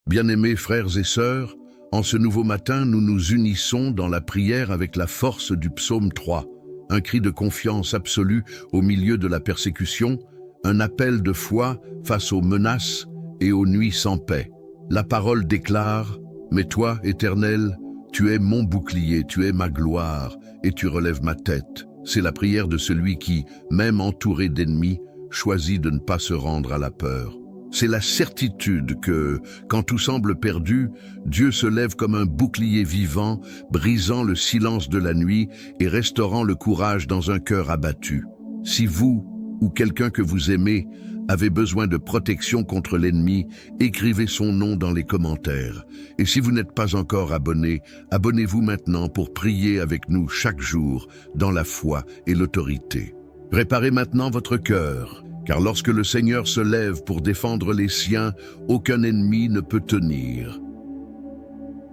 Bien-aimés frères et sœurs, en ce nouveau matin, nous nous unissons dans la prière avec la force du psaume 3, un cri de confiance absolue au milieu de la persécution, un appel de foi face aux menaces et aux nuits sans paix. La parole déclare « Mais toi, Éternel, tu es mon bouclier, tu es ma gloire, et tu relèves ma tête ». C'est la prière de celui qui, même entouré d'ennemis, choisit de ne pas se rendre à la peur. C'est la certitude que, quand tout semble perdu, Dieu se lève comme un bouclier vivant, brisant le silence de la nuit et restaurant le courage dans un cœur abattu. Si vous, ou quelqu'un que vous aimez, avez besoin de protection contre l'ennemi, écrivez son nom dans les commentaires. Et si vous n'êtes pas encore abonné, abonnez-vous maintenant pour prier avec nous chaque jour dans la foi et l'autorité. Préparez maintenant votre cœur, car lorsque le Seigneur se lève pour défendre les siens, aucun ennemi ne peut tenir.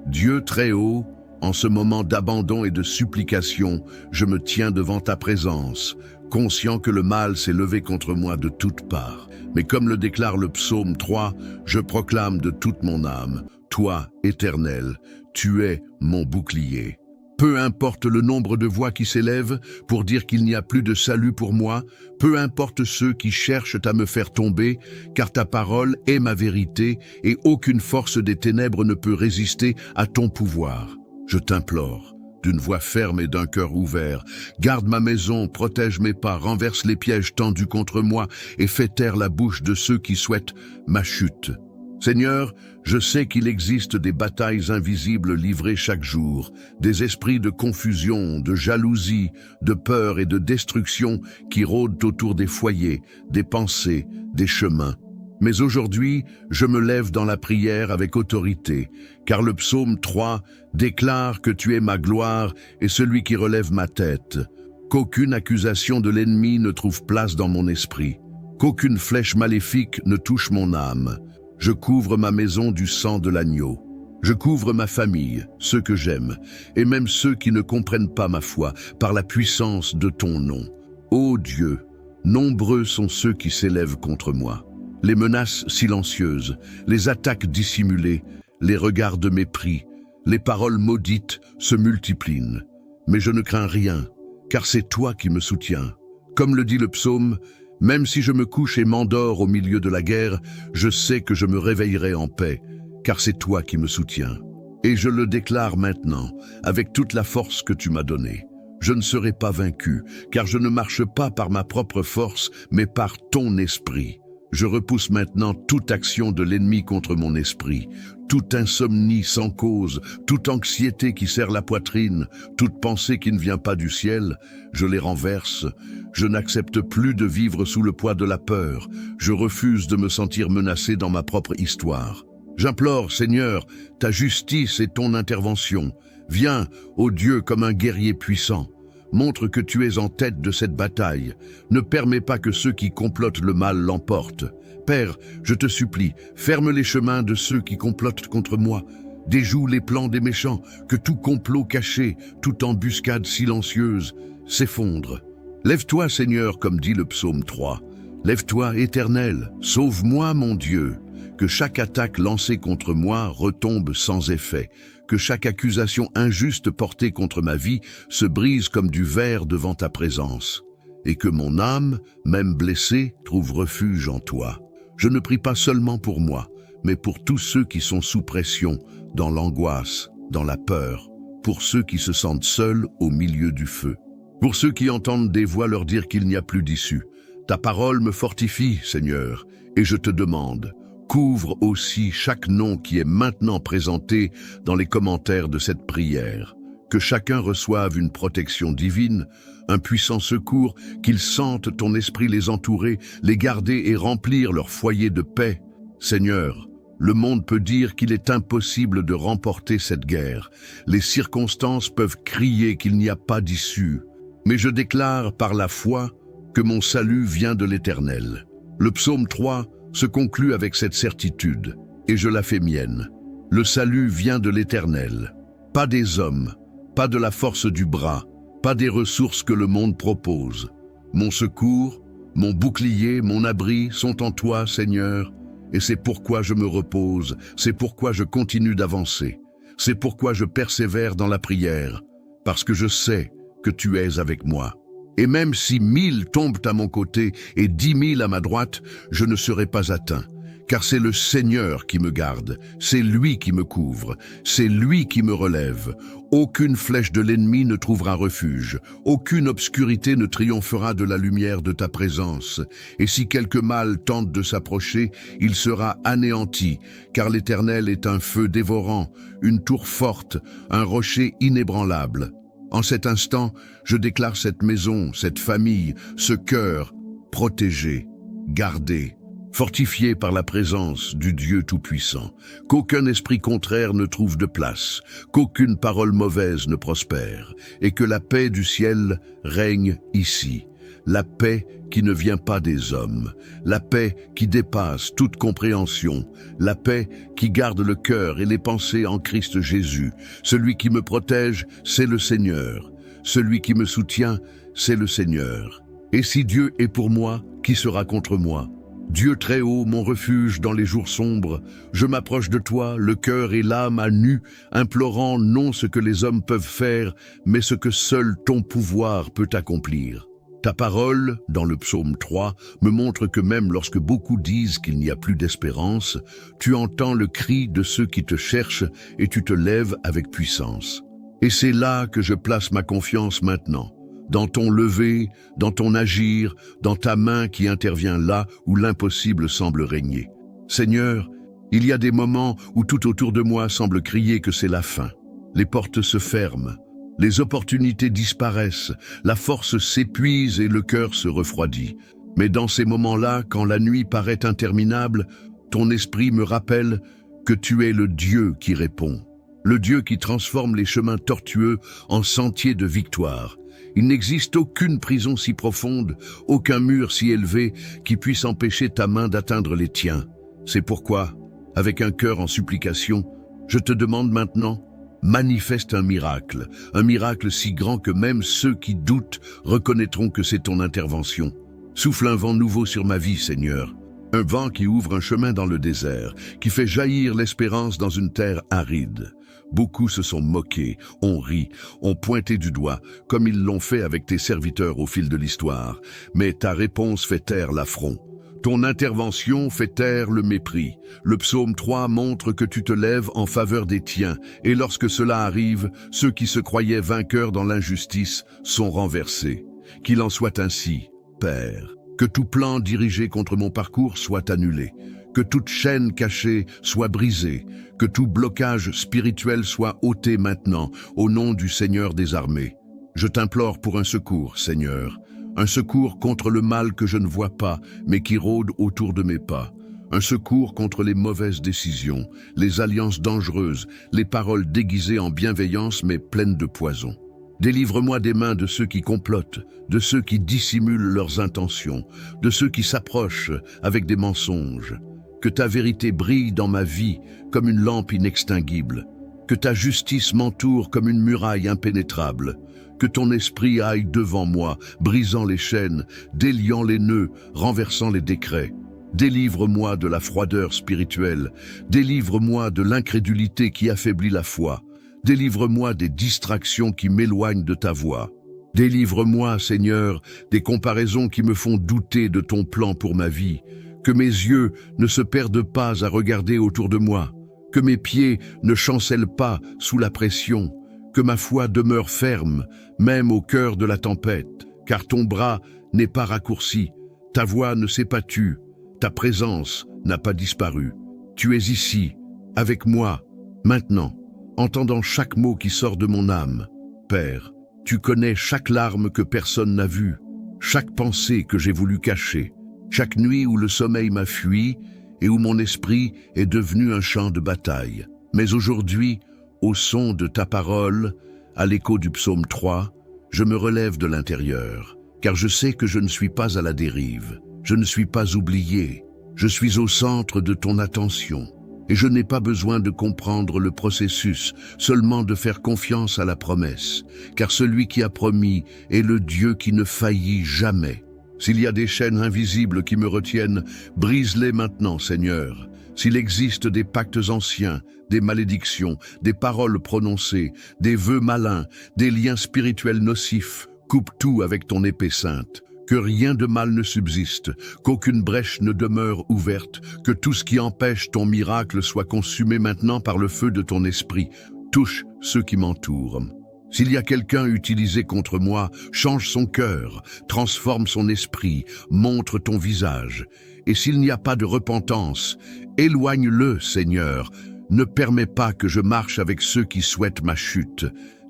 Dieu très haut, en ce moment d'abandon et de supplication, je me tiens devant ta présence, conscient que le mal s'est levé contre moi de toutes parts. Mais comme le déclare le psaume 3, je proclame de toute mon âme, toi, Éternel, tu es mon bouclier. Peu importe le nombre de voix qui s'élèvent pour dire qu'il n'y a plus de salut pour moi, peu importe ceux qui cherchent à me faire tomber, car ta parole est ma vérité et aucune force des ténèbres ne peut résister à ton pouvoir. Je t'implore, d'une voix ferme et d'un cœur ouvert, garde ma maison, protège mes pas, renverse les pièges tendus contre moi et fais taire la bouche de ceux qui souhaitent ma chute. Seigneur, je sais qu'il existe des batailles invisibles livrées chaque jour, des esprits de confusion, de jalousie, de peur et de destruction qui rôdent autour des foyers, des pensées, des chemins. Mais aujourd'hui, je me lève dans la prière avec autorité, car le psaume 3 déclare que tu es ma gloire et celui qui relève ma tête, qu'aucune accusation de l'ennemi ne trouve place dans mon esprit, qu'aucune flèche maléfique ne touche mon âme. Je couvre ma maison du sang de l'agneau. Je couvre ma famille, ceux que j'aime, et même ceux qui ne comprennent pas ma foi, par la puissance de ton nom. Ô Dieu, nombreux sont ceux qui s'élèvent contre moi. Les menaces silencieuses, les attaques dissimulées, les regards de mépris, les paroles maudites se multiplient. Mais je ne crains rien, car c'est toi qui me soutiens. Comme le dit le psaume, même si je me couche et m'endors au milieu de la guerre, je sais que je me réveillerai en paix, car c'est toi qui me soutiens. Et je le déclare maintenant, avec toute la force que tu m'as donnée. Je ne serai pas vaincu, car je ne marche pas par ma propre force, mais par ton esprit. Je repousse maintenant toute action de l'ennemi contre mon esprit, toute insomnie sans cause, toute anxiété qui serre la poitrine, toute pensée qui ne vient pas du ciel, je les renverse. Je n'accepte plus de vivre sous le poids de la peur. Je refuse de me sentir menacé dans ma propre histoire. J'implore, Seigneur, ta justice et ton intervention. Viens, ô Dieu, comme un guerrier puissant. Montre que tu es en tête de cette bataille. Ne permets pas que ceux qui complotent le mal l'emportent. Père, je te supplie, ferme les chemins de ceux qui complotent contre moi. Déjoue les plans des méchants, que tout complot caché, toute embuscade silencieuse s'effondre. Lève-toi, Seigneur, comme dit le psaume 3. Lève-toi, Éternel, sauve-moi, mon Dieu. Que chaque attaque lancée contre moi retombe sans effet. Que chaque accusation injuste portée contre ma vie se brise comme du verre devant ta présence. Et que mon âme, même blessée, trouve refuge en toi. Je ne prie pas seulement pour moi, mais pour tous ceux qui sont sous pression, dans l'angoisse, dans la peur, pour ceux qui se sentent seuls au milieu du feu. Pour ceux qui entendent des voix leur dire qu'il n'y a plus d'issue. Ta parole me fortifie, Seigneur, et je te demande, couvre aussi chaque nom qui est maintenant présenté dans les commentaires de cette prière. Que chacun reçoive une protection divine, un puissant secours, qu'ils sentent ton esprit les entourer, les garder et remplir leur foyer de paix. Seigneur, le monde peut dire qu'il est impossible de remporter cette guerre. Les circonstances peuvent crier qu'il n'y a pas d'issue. Mais je déclare par la foi que mon salut vient de l'Éternel. Le psaume 3 se conclut avec cette certitude, et je la fais mienne. Le salut vient de l'Éternel, pas des hommes, pas de la force du bras, pas des ressources que le monde propose. Mon secours, mon bouclier, mon abri sont en toi, Seigneur, et c'est pourquoi je me repose, c'est pourquoi je continue d'avancer, c'est pourquoi je persévère dans la prière, parce que je sais que tu es avec moi. Et même si 1000 tombent à mon côté et 10 000 à ma droite, je ne serai pas atteint. Car c'est le Seigneur qui me garde, c'est lui qui me couvre, c'est lui qui me relève. Aucune flèche de l'ennemi ne trouvera refuge, aucune obscurité ne triomphera de la lumière de ta présence. Et si quelque mal tente de s'approcher, il sera anéanti, car l'Éternel est un feu dévorant, une tour forte, un rocher inébranlable. En cet instant, je déclare cette maison, cette famille, ce cœur, protégé, gardé, fortifié par la présence du Dieu Tout-Puissant, qu'aucun esprit contraire ne trouve de place, qu'aucune parole mauvaise ne prospère, et que la paix du ciel règne ici. La paix qui ne vient pas des hommes, la paix qui dépasse toute compréhension, la paix qui garde le cœur et les pensées en Christ Jésus. Celui qui me protège, c'est le Seigneur. Celui qui me soutient, c'est le Seigneur. Et si Dieu est pour moi, qui sera contre moi? Dieu très haut, mon refuge dans les jours sombres, je m'approche de toi, le cœur et l'âme à nu, implorant non ce que les hommes peuvent faire, mais ce que seul ton pouvoir peut accomplir. Ta parole, dans le psaume 3, me montre que même lorsque beaucoup disent qu'il n'y a plus d'espérance, tu entends le cri de ceux qui te cherchent et tu te lèves avec puissance. Et c'est là que je place ma confiance maintenant, dans ton lever, dans ton agir, dans ta main qui intervient là où l'impossible semble régner. Seigneur, il y a des moments où tout autour de moi semble crier que c'est la fin. Les portes se ferment. Les opportunités disparaissent, la force s'épuise et le cœur se refroidit. Mais dans ces moments-là, quand la nuit paraît interminable, ton esprit me rappelle que tu es le Dieu qui répond, le Dieu qui transforme les chemins tortueux en sentiers de victoire. Il n'existe aucune prison si profonde, aucun mur si élevé qui puisse empêcher ta main d'atteindre les tiens. C'est pourquoi, avec un cœur en supplication, je te demande maintenant, manifeste un miracle si grand que même ceux qui doutent reconnaîtront que c'est ton intervention. Souffle un vent nouveau sur ma vie, Seigneur. Un vent qui ouvre un chemin dans le désert, qui fait jaillir l'espérance dans une terre aride. Beaucoup se sont moqués, ont ri, ont pointé du doigt, comme ils l'ont fait avec tes serviteurs au fil de l'histoire. Mais ta réponse fait taire l'affront. Ton intervention fait taire le mépris. Le psaume 3 montre que tu te lèves en faveur des tiens, et lorsque cela arrive, ceux qui se croyaient vainqueurs dans l'injustice sont renversés. Qu'il en soit ainsi, Père. Que tout plan dirigé contre mon parcours soit annulé. Que toute chaîne cachée soit brisée. Que tout blocage spirituel soit ôté maintenant, au nom du Seigneur des armées. Je t'implore pour un secours, Seigneur. Un secours contre le mal que je ne vois pas, mais qui rôde autour de mes pas. Un secours contre les mauvaises décisions, les alliances dangereuses, les paroles déguisées en bienveillance mais pleines de poison. Délivre-moi des mains de ceux qui complotent, de ceux qui dissimulent leurs intentions, de ceux qui s'approchent avec des mensonges. Que ta vérité brille dans ma vie comme une lampe inextinguible. Que ta justice m'entoure comme une muraille impénétrable. Que ton esprit aille devant moi, brisant les chaînes, déliant les nœuds, renversant les décrets. Délivre-moi de la froideur spirituelle. Délivre-moi de l'incrédulité qui affaiblit la foi. Délivre-moi des distractions qui m'éloignent de ta voix. Délivre-moi, Seigneur, des comparaisons qui me font douter de ton plan pour ma vie. Que mes yeux ne se perdent pas à regarder autour de moi. Que mes pieds ne chancellent pas sous la pression. Que ma foi demeure ferme, même au cœur de la tempête, car ton bras n'est pas raccourci, ta voix ne s'est pas tue, ta présence n'a pas disparu. Tu es ici, avec moi, maintenant, entendant chaque mot qui sort de mon âme. Père, tu connais chaque larme que personne n'a vue, chaque pensée que j'ai voulu cacher, chaque nuit où le sommeil m'a fui et où mon esprit est devenu un champ de bataille. Mais aujourd'hui, au son de ta parole, à l'écho du psaume 3, je me relève de l'intérieur, car je sais que je ne suis pas à la dérive, je ne suis pas oublié, je suis au centre de ton attention, et je n'ai pas besoin de comprendre le processus, seulement de faire confiance à la promesse, car celui qui a promis est le Dieu qui ne faillit jamais. S'il y a des chaînes invisibles qui me retiennent, brise-les maintenant, Seigneur. S'il existe des pactes anciens, des malédictions, des paroles prononcées, des vœux malins, des liens spirituels nocifs, coupe tout avec ton épée sainte. Que rien de mal ne subsiste, qu'aucune brèche ne demeure ouverte, que tout ce qui empêche ton miracle soit consumé maintenant par le feu de ton esprit. Touche ceux qui m'entourent. S'il y a quelqu'un utilisé contre moi, change son cœur, transforme son esprit, montre ton visage. Et s'il n'y a pas de repentance, éloigne-le, Seigneur. Ne permets pas que je marche avec ceux qui souhaitent ma chute.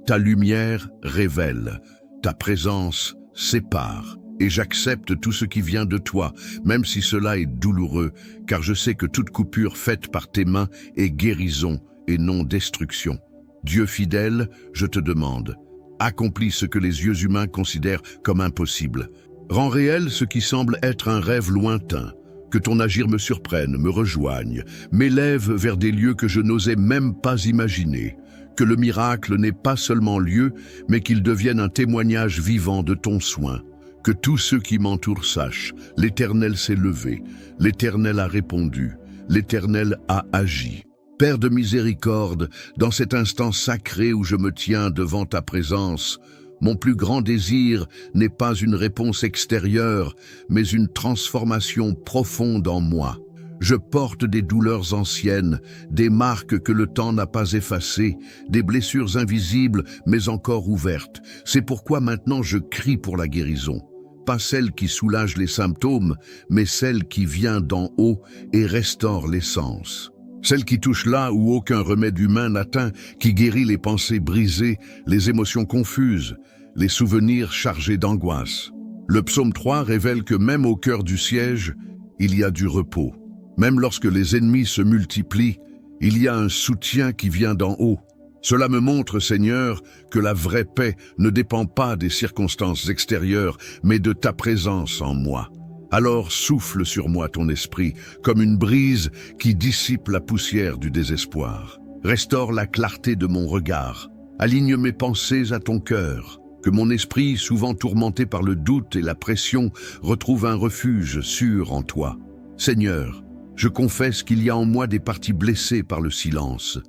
Ta lumière révèle, ta présence sépare. Et j'accepte tout ce qui vient de toi, même si cela est douloureux, car je sais que toute coupure faite par tes mains est guérison et non destruction. Dieu fidèle, je te demande, accomplis ce que les yeux humains considèrent comme impossible. Rends réel ce qui semble être un rêve lointain. Que ton agir me surprenne, me rejoigne, m'élève vers des lieux que je n'osais même pas imaginer. Que le miracle n'ait pas seulement lieu, mais qu'il devienne un témoignage vivant de ton soin. Que tous ceux qui m'entourent sachent, l'Éternel s'est levé, l'Éternel a répondu, l'Éternel a agi. Père de miséricorde, dans cet instant sacré où je me tiens devant ta présence, mon plus grand désir n'est pas une réponse extérieure, mais une transformation profonde en moi. Je porte des douleurs anciennes, des marques que le temps n'a pas effacées, des blessures invisibles mais encore ouvertes. C'est pourquoi maintenant je crie pour la guérison. Pas celle qui soulage les symptômes, mais celle qui vient d'en haut et restaure l'essence. Celle qui touche là où aucun remède humain n'atteint, qui guérit les pensées brisées, les émotions confuses, les souvenirs chargés d'angoisse. Le psaume 3 révèle que même au cœur du siège, il y a du repos. Même lorsque les ennemis se multiplient, il y a un soutien qui vient d'en haut. Cela me montre, Seigneur, que la vraie paix ne dépend pas des circonstances extérieures, mais de ta présence en moi. Alors souffle sur moi ton esprit, comme une brise qui dissipe la poussière du désespoir. Restaure la clarté de mon regard. Aligne mes pensées à ton cœur. Que mon esprit, souvent tourmenté par le doute et la pression, retrouve un refuge sûr en toi. Seigneur, je confesse qu'il y a en moi des parties blessées par le silence.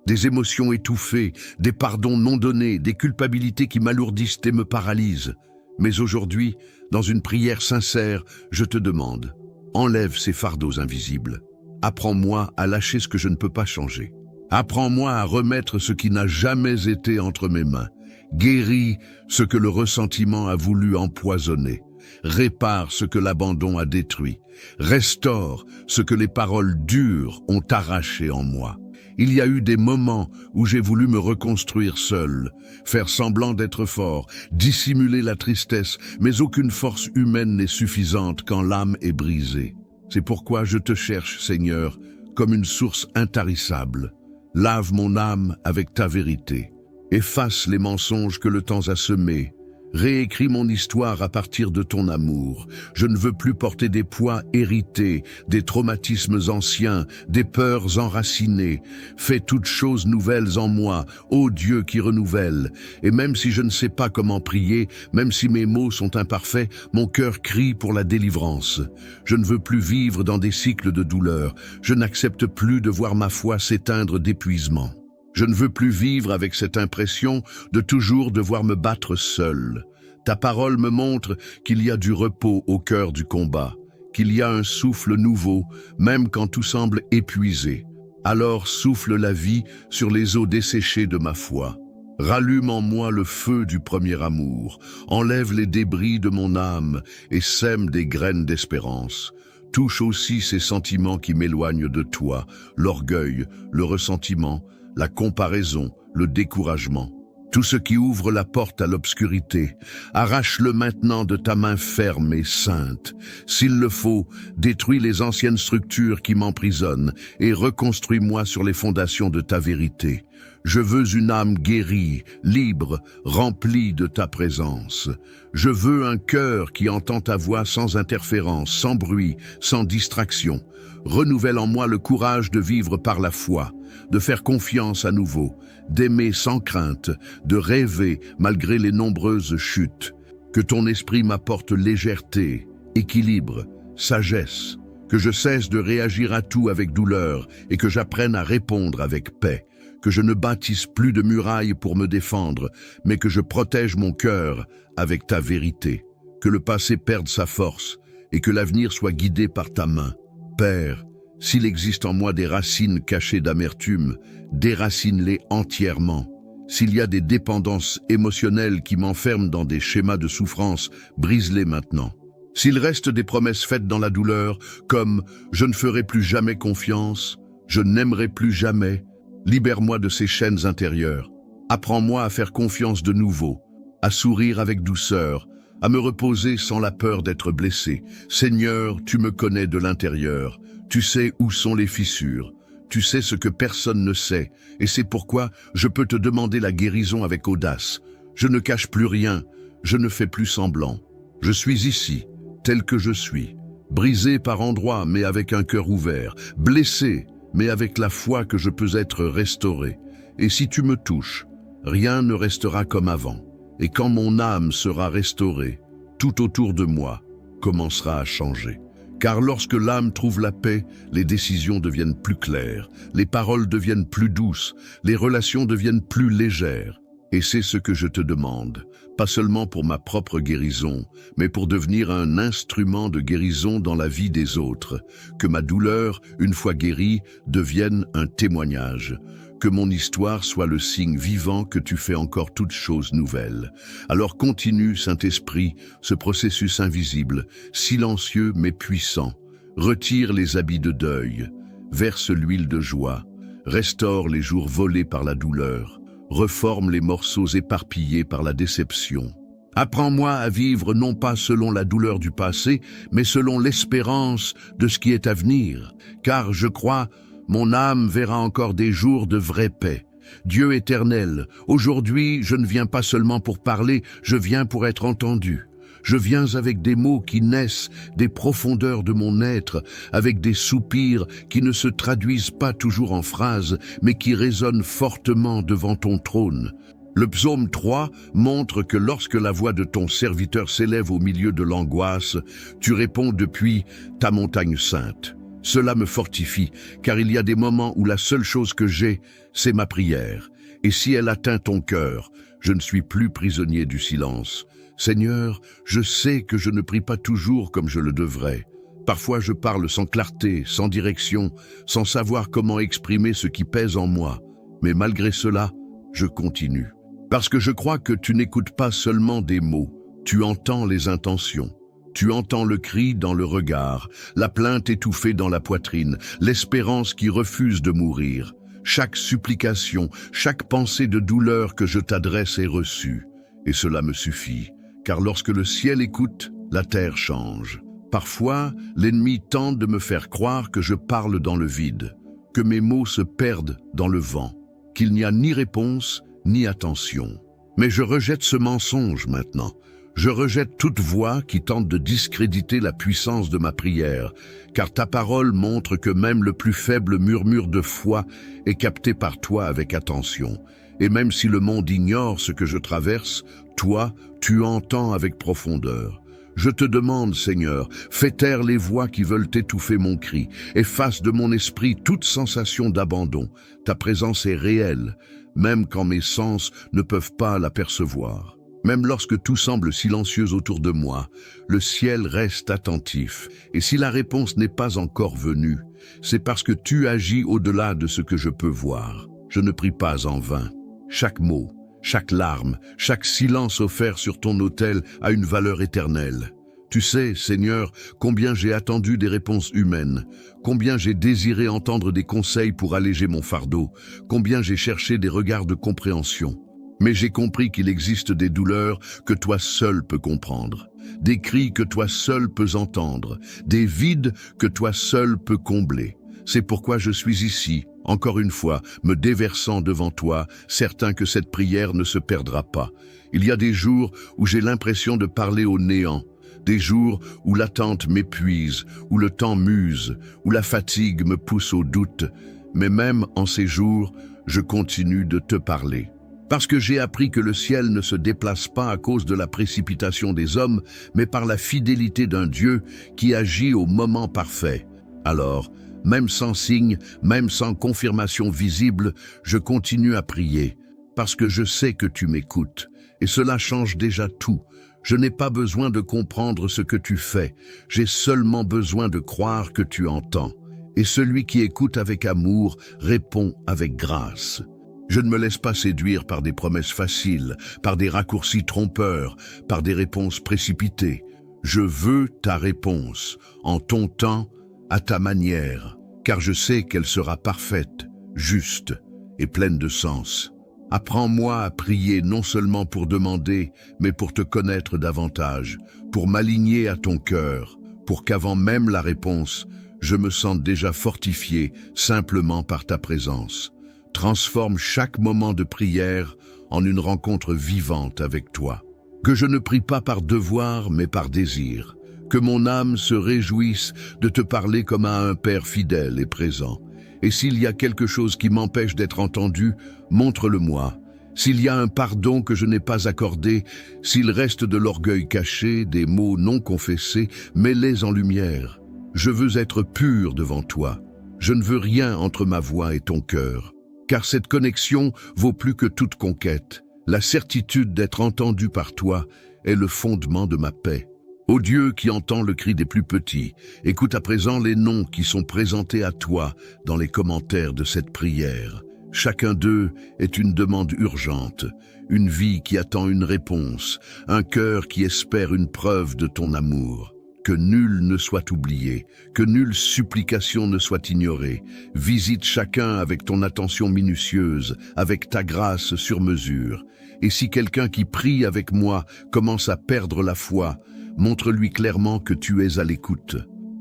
Des émotions étouffées, des pardons non donnés, des culpabilités qui m'alourdissent et me paralysent. Mais aujourd'hui, dans une prière sincère, je te demande, enlève ces fardeaux invisibles. Apprends-moi à lâcher ce que je ne peux pas changer. Apprends-moi à remettre ce qui n'a jamais été entre mes mains. Guéris ce que le ressentiment a voulu empoisonner. Répare ce que l'abandon a détruit. Restaure ce que les paroles dures ont arraché en moi. Il y a eu des moments où j'ai voulu me reconstruire seul, faire semblant d'être fort, dissimuler la tristesse, mais aucune force humaine n'est suffisante quand l'âme est brisée. C'est pourquoi je te cherche, Seigneur, comme une source intarissable. Lave mon âme avec ta vérité. Efface les mensonges que le temps a semés. Réécris mon histoire à partir de ton amour. Je ne veux plus porter des poids hérités, des traumatismes anciens, des peurs enracinées. Fais toutes choses nouvelles en moi, ô Dieu qui renouvelle. Et même si je ne sais pas comment prier, même si mes mots sont imparfaits, mon cœur crie pour la délivrance. Je ne veux plus vivre dans des cycles de douleur. Je n'accepte plus de voir ma foi s'éteindre d'épuisement. Je ne veux plus vivre avec cette impression de toujours devoir me battre seul. Ta parole me montre qu'il y a du repos au cœur du combat, qu'il y a un souffle nouveau, même quand tout semble épuisé. Alors souffle la vie sur les eaux desséchées de ma foi. Rallume en moi le feu du premier amour, enlève les débris de mon âme et sème des graines d'espérance. Touche aussi ces sentiments qui m'éloignent de toi, l'orgueil, le ressentiment, la comparaison, le découragement. Tout ce qui ouvre la porte à l'obscurité, arrache-le maintenant de ta main ferme et sainte. S'il le faut, détruis les anciennes structures qui m'emprisonnent et reconstruis-moi sur les fondations de ta vérité. Je veux une âme guérie, libre, remplie de ta présence. Je veux un cœur qui entend ta voix sans interférence, sans bruit, sans distraction. Renouvelle en moi le courage de vivre par la foi, de faire confiance à nouveau, d'aimer sans crainte, de rêver malgré les nombreuses chutes. Que ton esprit m'apporte légèreté équilibre, sagesse, que je cesse de réagir à tout avec douleur et que j'apprenne à répondre avec paix, que je ne bâtisse plus de murailles pour me défendre, mais que je protège mon cœur avec ta vérité, que le passé perde sa force et que l'avenir soit guidé par ta main. Père, s'il existe en moi des racines cachées d'amertume, déracine-les entièrement. S'il y a des dépendances émotionnelles qui m'enferment dans des schémas de souffrance, brise-les maintenant. S'il reste des promesses faites dans la douleur, comme « je ne ferai plus jamais confiance »,« je n'aimerai plus jamais », libère-moi de ces chaînes intérieures. Apprends-moi à faire confiance de nouveau, à sourire avec douceur, à me reposer sans la peur d'être blessé. Seigneur, tu me connais de l'intérieur, tu sais où sont les fissures, tu sais ce que personne ne sait, et c'est pourquoi je peux te demander la guérison avec audace. Je ne cache plus rien, je ne fais plus semblant. Je suis ici, tel que je suis, brisé par endroits mais avec un cœur ouvert, blessé mais avec la foi que je peux être restauré. Et si tu me touches, rien ne restera comme avant. Et quand mon âme sera restaurée, tout autour de moi commencera à changer. Car lorsque l'âme trouve la paix, les décisions deviennent plus claires, les paroles deviennent plus douces, les relations deviennent plus légères. Et c'est ce que je te demande, pas seulement pour ma propre guérison, mais pour devenir un instrument de guérison dans la vie des autres. Que ma douleur, une fois guérie, devienne un témoignage. Que mon histoire soit le signe vivant que tu fais encore toutes choses nouvelles. Alors continue, Saint-Esprit, ce processus invisible, silencieux mais puissant. Retire les habits de deuil, verse l'huile de joie, restaure les jours volés par la douleur, reforme les morceaux éparpillés par la déception. Apprends-moi à vivre non pas selon la douleur du passé, mais selon l'espérance de ce qui est à venir. Car je crois, mon âme verra encore des jours de vraie paix. Dieu éternel, aujourd'hui je ne viens pas seulement pour parler, je viens pour être entendu. Je viens avec des mots qui naissent des profondeurs de mon être, avec des soupirs qui ne se traduisent pas toujours en phrases, mais qui résonnent fortement devant ton trône. Le psaume 3 montre que lorsque la voix de ton serviteur s'élève au milieu de l'angoisse, tu réponds depuis ta montagne sainte. Cela me fortifie, car il y a des moments où la seule chose que j'ai, c'est ma prière. Et si elle atteint ton cœur, je ne suis plus prisonnier du silence. Seigneur, je sais que je ne prie pas toujours comme je le devrais. Parfois je parle sans clarté, sans direction, sans savoir comment exprimer ce qui pèse en moi. Mais malgré cela, je continue. Parce que je crois que tu n'écoutes pas seulement des mots, tu entends les intentions. Tu entends le cri dans le regard, la plainte étouffée dans la poitrine, l'espérance qui refuse de mourir. Chaque supplication, chaque pensée de douleur que je t'adresse est reçue. Et cela me suffit, car lorsque le ciel écoute, la terre change. Parfois, l'ennemi tente de me faire croire que je parle dans le vide, que mes mots se perdent dans le vent, qu'il n'y a ni réponse ni attention. Mais je rejette ce mensonge maintenant. Je rejette toute voix qui tente de discréditer la puissance de ma prière, car ta parole montre que même le plus faible murmure de foi est capté par toi avec attention. Et même si le monde ignore ce que je traverse, toi, tu entends avec profondeur. Je te demande, Seigneur, fais taire les voix qui veulent étouffer mon cri, efface de mon esprit toute sensation d'abandon. Ta présence est réelle, même quand mes sens ne peuvent pas l'apercevoir. Même lorsque tout semble silencieux autour de moi, le ciel reste attentif. Et si la réponse n'est pas encore venue, c'est parce que tu agis au-delà de ce que je peux voir. Je ne prie pas en vain. Chaque mot, chaque larme, chaque silence offert sur ton autel a une valeur éternelle. Tu sais, Seigneur, combien j'ai attendu des réponses humaines, combien j'ai désiré entendre des conseils pour alléger mon fardeau, combien j'ai cherché des regards de compréhension. Mais j'ai compris qu'il existe des douleurs que toi seul peux comprendre, des cris que toi seul peux entendre, des vides que toi seul peux combler. C'est pourquoi je suis ici, encore une fois, me déversant devant toi, certain que cette prière ne se perdra pas. Il y a des jours où j'ai l'impression de parler au néant, des jours où l'attente m'épuise, où le temps m'use, où la fatigue me pousse au doute. Mais même en ces jours, je continue de te parler. Parce que j'ai appris que le ciel ne se déplace pas à cause de la précipitation des hommes, mais par la fidélité d'un Dieu qui agit au moment parfait. Alors, même sans signe, même sans confirmation visible, je continue à prier, parce que je sais que tu m'écoutes, et cela change déjà tout. Je n'ai pas besoin de comprendre ce que tu fais, j'ai seulement besoin de croire que tu entends. Et celui qui écoute avec amour répond avec grâce. Je ne me laisse pas séduire par des promesses faciles, par des raccourcis trompeurs, par des réponses précipitées. Je veux ta réponse, en ton temps, à ta manière, car je sais qu'elle sera parfaite, juste et pleine de sens. Apprends-moi à prier non seulement pour demander, mais pour te connaître davantage, pour m'aligner à ton cœur, pour qu'avant même la réponse, je me sente déjà fortifié simplement par ta présence. Transforme chaque moment de prière en une rencontre vivante avec toi. Que je ne prie pas par devoir, mais par désir. Que mon âme se réjouisse de te parler comme à un Père fidèle et présent. Et s'il y a quelque chose qui m'empêche d'être entendu, montre-le-moi. S'il y a un pardon que je n'ai pas accordé, s'il reste de l'orgueil caché, des mots non confessés, mets-les en lumière. Je veux être pur devant toi. Je ne veux rien entre ma voix et ton cœur. Car cette connexion vaut plus que toute conquête. La certitude d'être entendu par toi est le fondement de ma paix. Ô Dieu qui entend le cri des plus petits, écoute à présent les noms qui sont présentés à toi dans les commentaires de cette prière. Chacun d'eux est une demande urgente, une vie qui attend une réponse, un cœur qui espère une preuve de ton amour. Que nul ne soit oublié, que nulle supplication ne soit ignorée. Visite chacun avec ton attention minutieuse, avec ta grâce sur mesure. Et si quelqu'un qui prie avec moi commence à perdre la foi, montre-lui clairement que tu es à l'écoute.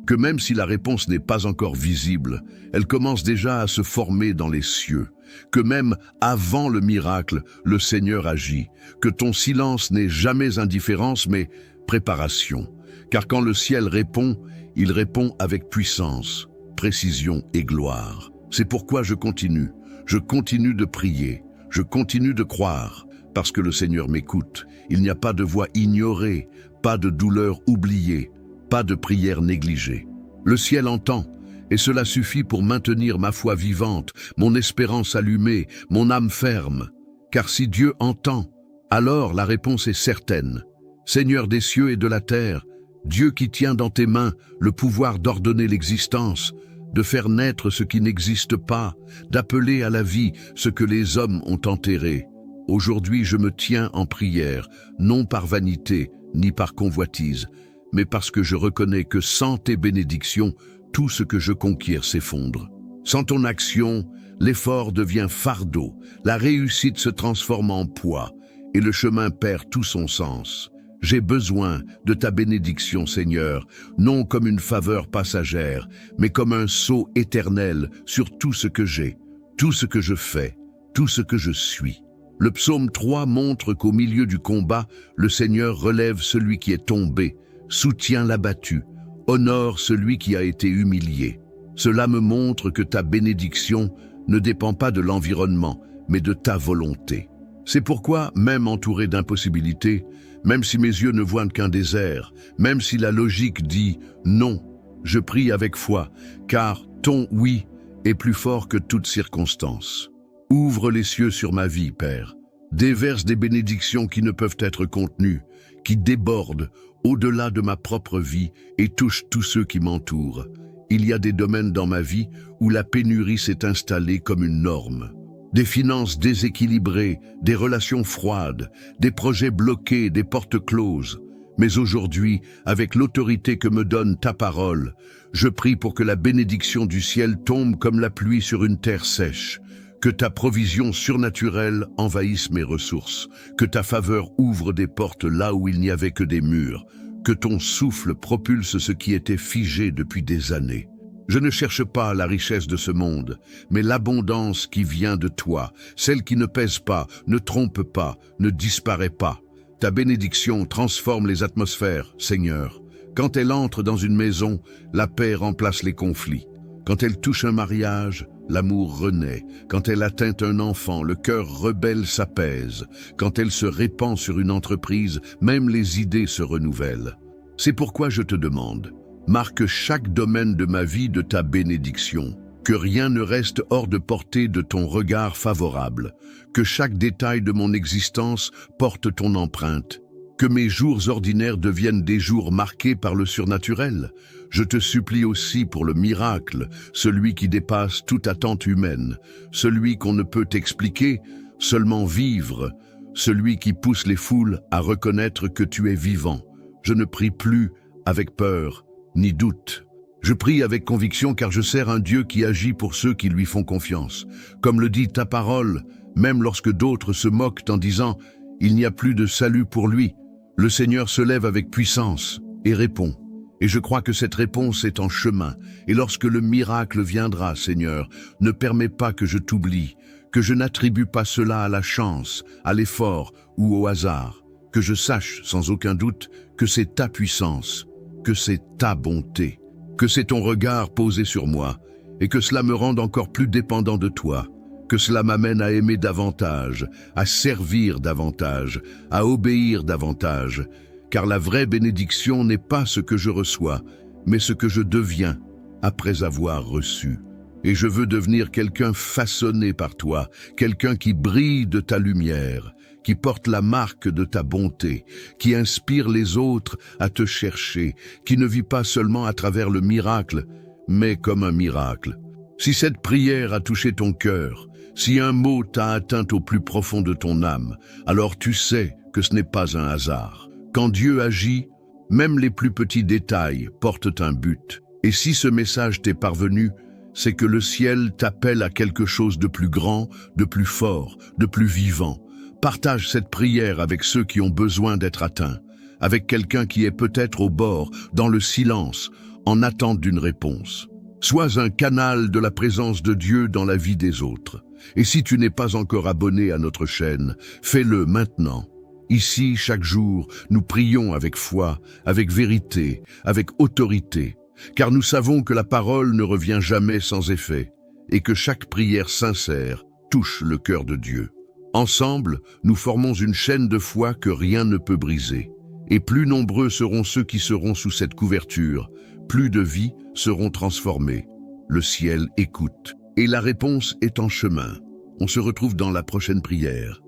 Que même si la réponse n'est pas encore visible, elle commence déjà à se former dans les cieux. Que même avant le miracle, le Seigneur agit. Que ton silence n'est jamais indifférence, mais préparation. Car quand le ciel répond, il répond avec puissance, précision et gloire. C'est pourquoi je continue de prier, je continue de croire, parce que le Seigneur m'écoute. Il n'y a pas de voix ignorée, pas de douleur oubliée, pas de prière négligée. Le ciel entend, et cela suffit pour maintenir ma foi vivante, mon espérance allumée, mon âme ferme. Car si Dieu entend, alors la réponse est certaine. Seigneur des cieux et de la terre, Dieu qui tient dans tes mains le pouvoir d'ordonner l'existence, de faire naître ce qui n'existe pas, d'appeler à la vie ce que les hommes ont enterré. Aujourd'hui je me tiens en prière, non par vanité ni par convoitise, mais parce que je reconnais que sans tes bénédictions, tout ce que je conquiers s'effondre. Sans ton action, l'effort devient fardeau, la réussite se transforme en poids, et le chemin perd tout son sens. J'ai besoin de ta bénédiction, Seigneur, non comme une faveur passagère, mais comme un sceau éternel sur tout ce que j'ai, tout ce que je fais, tout ce que je suis. Le psaume 3 montre qu'au milieu du combat, le Seigneur relève celui qui est tombé, soutient l'abattu, honore celui qui a été humilié. Cela me montre que ta bénédiction ne dépend pas de l'environnement, mais de ta volonté. C'est pourquoi, même entouré d'impossibilités, même si mes yeux ne voient qu'un désert, même si la logique dit non, je prie avec foi, car ton oui est plus fort que toute circonstance. Ouvre les cieux sur ma vie, Père. Déverse des bénédictions qui ne peuvent être contenues, qui débordent au-delà de ma propre vie et touchent tous ceux qui m'entourent. Il y a des domaines dans ma vie où la pénurie s'est installée comme une norme. Des finances déséquilibrées, des relations froides, des projets bloqués, des portes closes. Mais aujourd'hui, avec l'autorité que me donne ta parole, je prie pour que la bénédiction du ciel tombe comme la pluie sur une terre sèche, que ta provision surnaturelle envahisse mes ressources, que ta faveur ouvre des portes là où il n'y avait que des murs, que ton souffle propulse ce qui était figé depuis des années. Je ne cherche pas la richesse de ce monde, mais l'abondance qui vient de toi, celle qui ne pèse pas, ne trompe pas, ne disparaît pas. Ta bénédiction transforme les atmosphères, Seigneur. Quand elle entre dans une maison, la paix remplace les conflits. Quand elle touche un mariage, l'amour renaît. Quand elle atteint un enfant, le cœur rebelle s'apaise. Quand elle se répand sur une entreprise, même les idées se renouvellent. C'est pourquoi je te demande, marque chaque domaine de ma vie de ta bénédiction. Que rien ne reste hors de portée de ton regard favorable. Que chaque détail de mon existence porte ton empreinte. Que mes jours ordinaires deviennent des jours marqués par le surnaturel. Je te supplie aussi pour le miracle, celui qui dépasse toute attente humaine, celui qu'on ne peut expliquer, seulement vivre, celui qui pousse les foules à reconnaître que tu es vivant. Je ne prie plus avec peur ni doute. Je prie avec conviction car je sers un Dieu qui agit pour ceux qui lui font confiance. Comme le dit ta parole, même lorsque d'autres se moquent en disant « Il n'y a plus de salut pour lui », le Seigneur se lève avec puissance et répond. Et je crois que cette réponse est en chemin. Et lorsque le miracle viendra, Seigneur, ne permets pas que je t'oublie, que je n'attribue pas cela à la chance, à l'effort ou au hasard, que je sache sans aucun doute que c'est ta puissance, que c'est ta bonté, que c'est ton regard posé sur moi, et que cela me rende encore plus dépendant de toi, que cela m'amène à aimer davantage, à servir davantage, à obéir davantage, car la vraie bénédiction n'est pas ce que je reçois, mais ce que je deviens après avoir reçu. Et je veux devenir quelqu'un façonné par toi, quelqu'un qui brille de ta lumière, qui porte la marque de ta bonté, qui inspire les autres à te chercher, qui ne vit pas seulement à travers le miracle, mais comme un miracle. Si cette prière a touché ton cœur, si un mot t'a atteint au plus profond de ton âme, alors tu sais que ce n'est pas un hasard. Quand Dieu agit, même les plus petits détails portent un but. Et si ce message t'est parvenu, c'est que le ciel t'appelle à quelque chose de plus grand, de plus fort, de plus vivant. Partage cette prière avec ceux qui ont besoin d'être atteints, avec quelqu'un qui est peut-être au bord, dans le silence, en attente d'une réponse. Sois un canal de la présence de Dieu dans la vie des autres. Et si tu n'es pas encore abonné à notre chaîne, fais-le maintenant. Ici, chaque jour, nous prions avec foi, avec vérité, avec autorité, car nous savons que la parole ne revient jamais sans effet, et que chaque prière sincère touche le cœur de Dieu. Ensemble, nous formons une chaîne de foi que rien ne peut briser. Et plus nombreux seront ceux qui seront sous cette couverture, plus de vies seront transformées. Le ciel écoute. Et la réponse est en chemin. On se retrouve dans la prochaine prière.